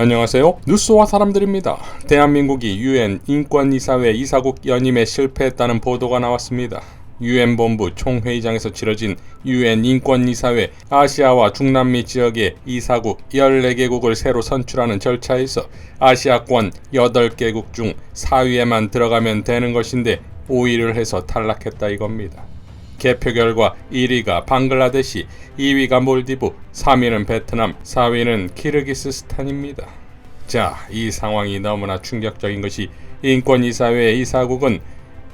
안녕하세요. 뉴스와 사람들입니다. 대한민국이 UN 인권이사회 이사국 연임에 실패했다는 보도가 나왔습니다. UN 본부 총회의장에서 치러진 UN 인권이사회 아시아와 중남미 지역의 이사국 14개국을 새로 선출하는 절차에서 아시아권 8개국 중 4위에만 들어가면 되는 것인데 5위를 해서 탈락했다 이겁니다. 개표 결과 1위가 방글라데시, 2위가 몰디브, 3위는 베트남, 4위는 키르기스스탄입니다. 자, 이 상황이 너무나 충격적인 것이 인권이사회 이사국은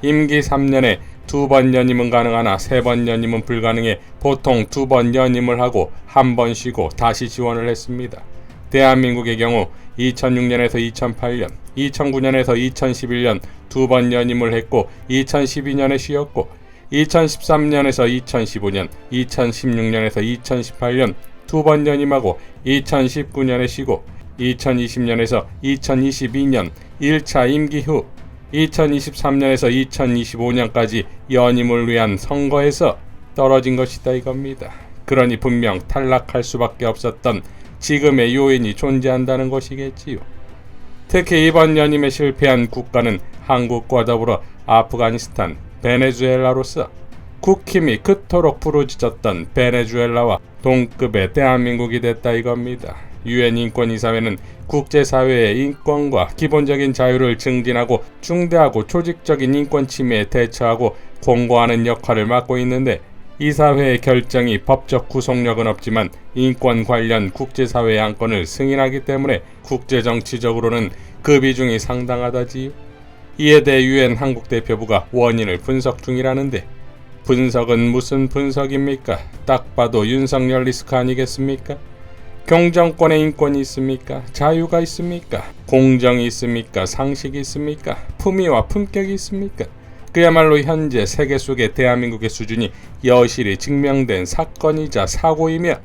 임기 3년에 2번 연임은 가능하나 3번 연임은 불가능해 보통 2번 연임을 하고 1번 쉬고 다시 지원을 했습니다. 대한민국의 경우 2006년에서 2008년, 2009년에서 2011년 2번 연임을 했고 2012년에 쉬었고 2013년에서 2015년, 2016년에서 2018년 2번 연임하고 2019년에 쉬고 2020년에서 2022년 1차 임기 후 2023년에서 2025년까지 연임을 위한 선거에서 떨어진 것이다 이겁니다. 그러니 분명 탈락할 수밖에 없었던 지금의 요인이 존재한다는 것이겠지요. 특히 이번 연임에 실패한 국가는 한국과 더불어 아프가니스탄, 베네수엘라로서 국힘이 그토록 부르짖었던 베네수엘라와 동급의 대한민국이 됐다 이겁니다. UN 인권이사회는 국제사회의 인권과 기본적인 자유를 증진하고 중대하고 조직적인 인권 침해에 대처하고 공고하는 역할을 맡고 있는데 이사회의 결정이 법적 구속력은 없지만 인권 관련 국제사회의 안건을 승인하기 때문에 국제정치적으로는 그 비중이 상당하다지요. 이에 대해 UN 한국대표부가 원인을 분석 중이라는데 분석은 무슨 분석입니까? 딱 봐도 윤석열 리스크 아니겠습니까? 경정권에 인권이 있습니까? 자유가 있습니까? 공정이 있습니까? 상식이 있습니까? 품위와 품격이 있습니까? 그야말로 현재 세계 속의 대한민국의 수준이 여실히 증명된 사건이자 사고이며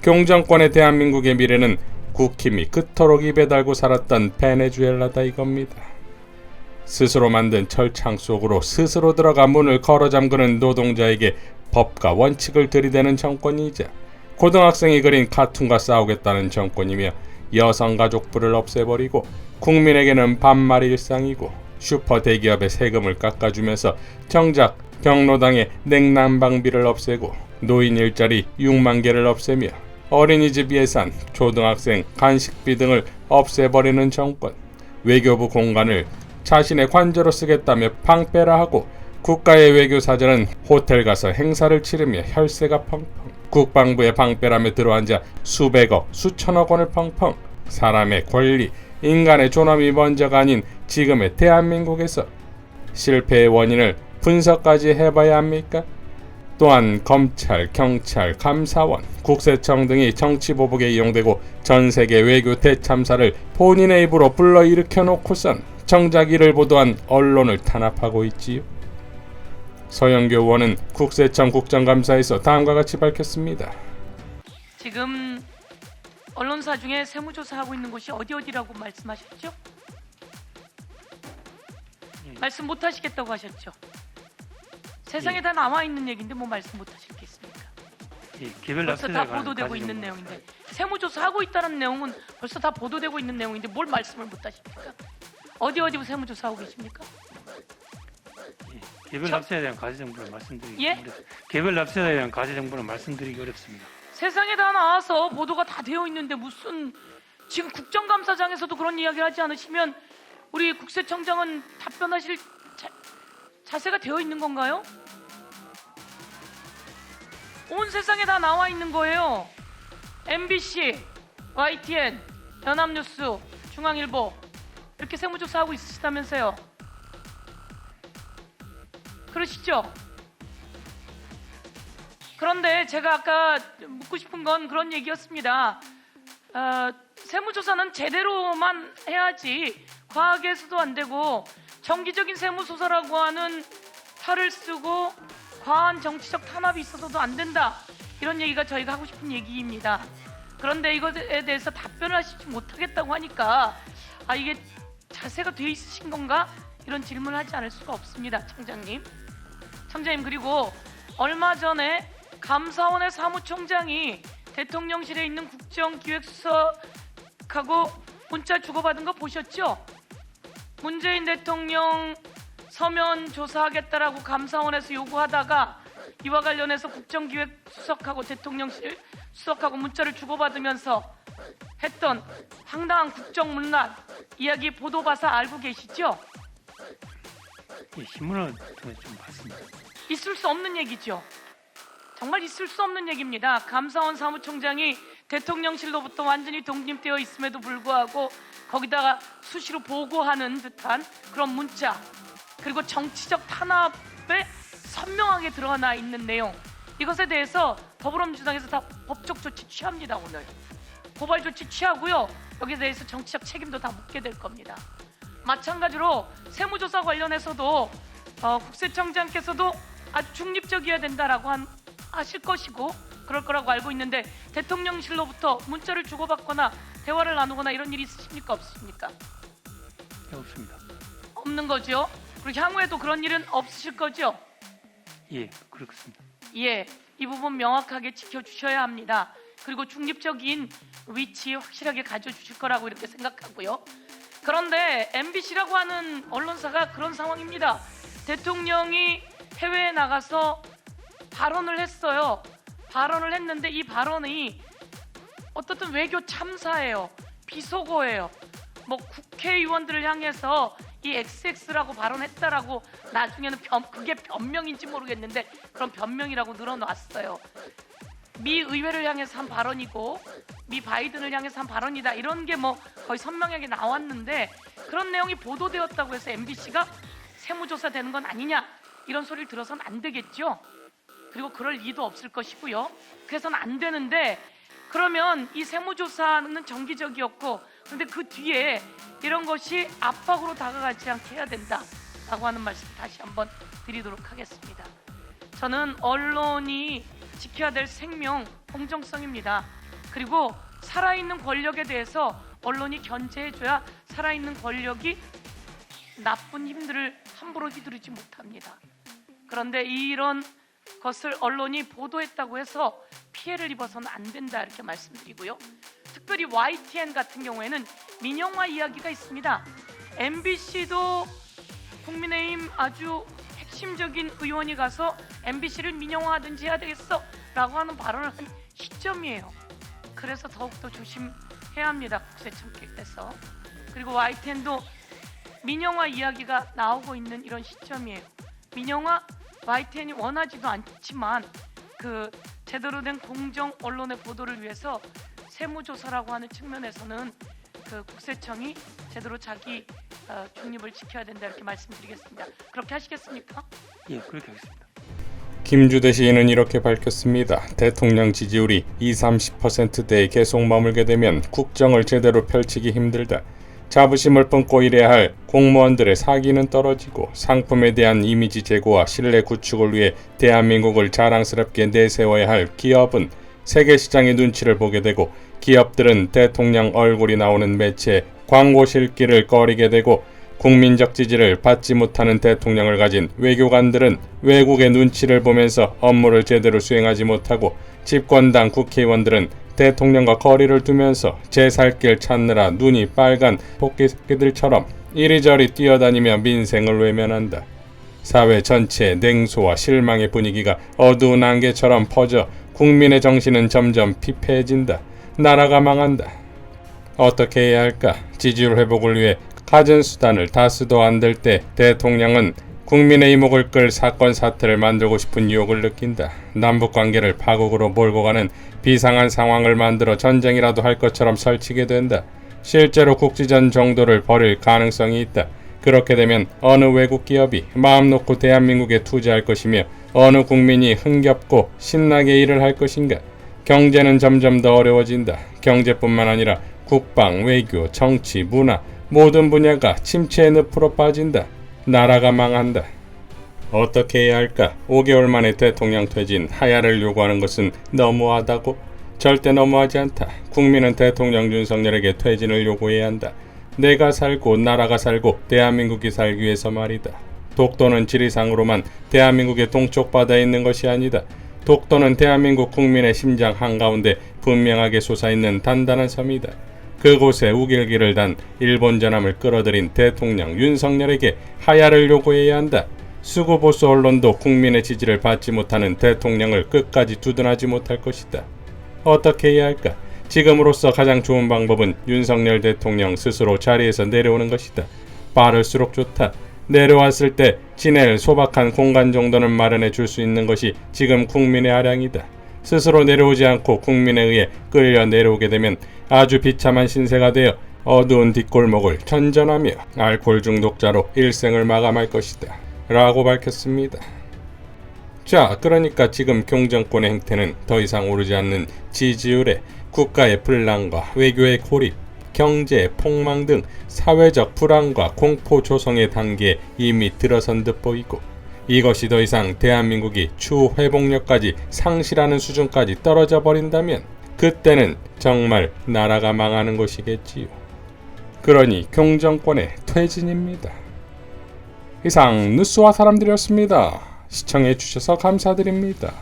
경정권의 대한민국의 미래는 국힘이 그토록 입에 달고 살았던 베네수엘라다 이겁니다. 스스로 만든 철창 속으로 스스로 들어가 문을 걸어 잠그는 노동자에게 법과 원칙을 들이대는 정권이자 고등학생이 그린 카툰과 싸우겠다는 정권이며 여성가족부를 없애버리고 국민에게는 반말이 일상이고 슈퍼 대기업의 세금을 깎아주면서 정작 경로당의 냉난방비를 없애고 노인 일자리 6만 개를 없애며 어린이집 예산, 초등학생 간식비 등을 없애버리는 정권, 외교부 공간을 자신의 관저로 쓰겠다며 방패라 하고 국가의 외교사절은 호텔 가서 행사를 치르며 혈세가 펑펑, 국방부의 방패라며 들어앉아 수백억, 수천억 원을 펑펑, 사람의 권리, 인간의 존엄이 먼저가 아닌 지금의 대한민국에서 실패의 원인을 분석까지 해봐야 합니까? 또한 검찰, 경찰, 감사원, 국세청 등이 정치보복에 이용되고 전세계 외교 대참사를 본인의 입으로 불러일으켜 놓고선 정작 이를 보도한 언론을 탄압하고 있지요. 서영교 의원은 국세청 국정감사에서 다음과 같이 밝혔습니다. 지금 언론사 중에 세무조사하고 있는 곳이 어디라고 말씀하셨죠? 말씀 못하시겠다고 하셨죠? 세상에 다 나와 있는 얘기인데 뭐 말씀 못하시겠습니까? 벌써 다 보도되고 있는 내용인데 세무조사하고 있다는 내용은 벌써 다 보도되고 있는 내용인데 뭘 말씀을 못하십니까? 어디 세무조사하고 계십니까? 개별 납세에 대한 과세 정보를 말씀드리기 어렵습니다. 개별 납세에 대한 과세 정보를 말씀드리기 어렵습니다. 세상에 다 나와서 보도가 다 되어 있는데 무슨 지금 국정감사장에서도 그런 이야기를 하지 않으시면 우리 국세청장은 답변하실 자세가 되어 있는 건가요? 온 세상에 다 나와 있는 거예요. MBC, YTN, 연합뉴스, 중앙일보 이렇게 세무조사하고 있으시다면서요. 그러시죠? 그런데 제가 아까 묻고 싶은 건 그런 얘기였습니다. 세무조사는 제대로만 해야지 과하게서도 안 되고 정기적인 세무조사라고 하는 탈을 쓰고 과한 정치적 탄압이 있어서도 안 된다. 이런 얘기가 저희가 하고 싶은 얘기입니다. 그런데 이것에 대해서 답변을 하시지 못하겠다고 하니까 이게 자세가 돼 있으신 건가? 이런 질문을 하지 않을 수가 없습니다. 청장님, 그리고 얼마 전에 감사원의 사무총장이 대통령실에 있는 국정기획수석하고 문자 주고받은 거 보셨죠? 문재인 대통령 서면 조사하겠다라고 감사원에서 요구하다가 이와 관련해서 국정기획수석하고 대통령실 수석하고 문자를 주고받으면서 했던 황당한 국정문란 이야기 보도봐서 알고 계시죠? 예, 신문을 통해 좀 봤습니다. 있을 수 없는 얘기죠. 정말 있을 수 없는 얘기입니다. 감사원 사무총장이 대통령실로부터 완전히 독립되어 있음에도 불구하고 거기다가 수시로 보고하는 듯한 그런 문자, 그리고 정치적 탄압에 선명하게 드러나 있는 내용, 이것에 대해서 더불어민주당에서 다 법적 조치 취합니다. 오늘 고발 조치 취하고요. 여기에 대해서 정치적 책임도 다 묻게 될 겁니다. 마찬가지로 세무조사 관련해서도 국세청장께서도 아주 중립적이어야 된다라고 하실 것이고 그럴 거라고 알고 있는데, 대통령실로부터 문자를 주고받거나 대화를 나누거나 이런 일이 있으십니까? 없습니까? 예, 없습니다. 없는 거죠. 그리고 향후에도 그런 일은 없으실 거죠? 예, 그렇습니다. 예, 이 부분 명확하게 지켜주셔야 합니다. 그리고 중립적인 위치 확실하게 가져주실 거라고 이렇게 생각하고요. 그런데 MBC라고 하는 언론사가 그런 상황입니다. 대통령이 해외에 나가서 발언을 했어요. 발언을 했는데 이 발언이 어떻든 외교 참사예요. 비속어예요. 뭐 국회의원들을 향해서 이 XX라고 발언했다라고 나중에는 그게 변명인지 모르겠는데 그런 변명이라고 늘어놨어요. 미 의회를 향해서 한 발언이고 미 바이든을 향해서 한 발언이다, 이런 게 뭐 거의 선명하게 나왔는데, 그런 내용이 보도되었다고 해서 MBC가 세무조사 되는 건 아니냐 이런 소리를 들어서는 안 되겠죠. 그리고 그럴 리도 없을 것이고요. 그래서는 안 되는데, 그러면 이 세무조사는 정기적이었고 그런데 그 뒤에 이런 것이 압박으로 다가가지 않게 해야 된다라고 하는 말씀 다시 한번 드리도록 하겠습니다. 저는 언론이 지켜야 될 생명, 공정성입니다. 그리고 살아있는 권력에 대해서 언론이 견제해줘야 살아있는 권력이 나쁜 힘들을 함부로 휘두르지 못합니다. 그런데 이런 것을 언론이 보도했다고 해서 피해를 입어서는 안 된다, 이렇게 말씀드리고요. 특별히 YTN 같은 경우에는 민영화 이야기가 있습니다. MBC도 국민의힘 아주 핵심적인 의원이 가서 MBC를 민영화하든지 해야 되겠어 라고 하는 발언을 한 시점이에요. 그래서 더욱더 조심해야 합니다. 국세청께서. 그리고 YTN도 민영화 이야기가 나오고 있는 이런 시점이에요. 민영화 YTN이 원하지도 않지만 그 제대로 된 공정 언론의 보도를 위해서 세무조사라고 하는 측면에서는 그 국세청이 제대로 자기 중립을 지켜야 된다, 이렇게 말씀드리겠습니다. 그렇게 하시겠습니까? 예, 그렇게 하겠습니다. 김주대 시인은 이렇게 밝혔습니다. 대통령 지지율이 20-30%대에 계속 머물게 되면 국정을 제대로 펼치기 힘들다. 자부심을 뿜고 일해야 할 공무원들의 사기는 떨어지고 상품에 대한 이미지 제고와 신뢰 구축을 위해 대한민국을 자랑스럽게 내세워야 할 기업은 세계 시장의 눈치를 보게 되고, 기업들은 대통령 얼굴이 나오는 매체에 광고 실기를 꺼리게 되고, 국민적 지지를 받지 못하는 대통령을 가진 외교관들은 외국의 눈치를 보면서 업무를 제대로 수행하지 못하고, 집권당 국회의원들은 대통령과 거리를 두면서 제 살 길 찾느라 눈이 빨간 토끼 새끼들처럼 이리저리 뛰어다니며 민생을 외면한다. 사회 전체에 냉소와 실망의 분위기가 어두운 안개처럼 퍼져 국민의 정신은 점점 피폐해진다. 나라가 망한다. 어떻게 해야 할까? 지지율 회복을 위해 갖은 수단을 다 쓰도 안 될 때 대통령은 국민의 이목을 끌 사건 사태를 만들고 싶은 유혹을 느낀다. 남북관계를 파국으로 몰고 가는 비상한 상황을 만들어 전쟁이라도 할 것처럼 설치게 된다. 실제로 국지전 정도를 벌일 가능성이 있다. 그렇게 되면 어느 외국 기업이 마음 놓고 대한민국에 투자할 것이며 어느 국민이 흥겹고 신나게 일을 할 것인가? 경제는 점점 더 어려워진다. 경제뿐만 아니라 국방, 외교, 정치, 문화 모든 분야가 침체의 늪으로 빠진다. 나라가 망한다. 어떻게 해야 할까? 5개월 만에 대통령 퇴진, 하야를 요구하는 것은 너무하다고? 절대 너무하지 않다. 국민은 대통령 윤석열에게 퇴진을 요구해야 한다. 내가 살고 나라가 살고 대한민국이 살기 위해서 말이다. 독도는 지리상으로만 대한민국의 동쪽 바다에 있는 것이 아니다. 독도는 대한민국 국민의 심장 한가운데 분명하게 솟아있는 단단한 섬이다. 그곳에 우길기를 단 일본 전함을 끌어들인 대통령 윤석열에게 하야를 요구해야 한다. 수구보수 언론도 국민의 지지를 받지 못하는 대통령을 끝까지 두둔하지 못할 것이다. 어떻게 해야 할까? 지금으로서 가장 좋은 방법은 윤석열 대통령 스스로 자리에서 내려오는 것이다. 빠를수록 좋다. 내려왔을 때 지낼 소박한 공간 정도는 마련해 줄 수 있는 것이 지금 국민의 아량이다. 스스로 내려오지 않고 국민에 의해 끌려 내려오게 되면 아주 비참한 신세가 되어 어두운 뒷골목을 전전하며 알코올 중독자로 일생을 마감할 것이다. 라고 밝혔습니다. 자, 그러니까 지금 경정권의 행태는 더 이상 오르지 않는 지지율에 국가의 분란과 외교의 고립, 경제 폭망 등 사회적 불안과 공포 조성의 단계에 이미 들어선 듯 보이고, 이것이 더 이상 대한민국이 추후 회복력까지 상실하는 수준까지 떨어져 버린다면 그때는 정말 나라가 망하는 것이겠지요. 그러니 경정권의 퇴진입니다. 이상 뉴스와 사람들이었습니다. 시청해 주셔서 감사드립니다.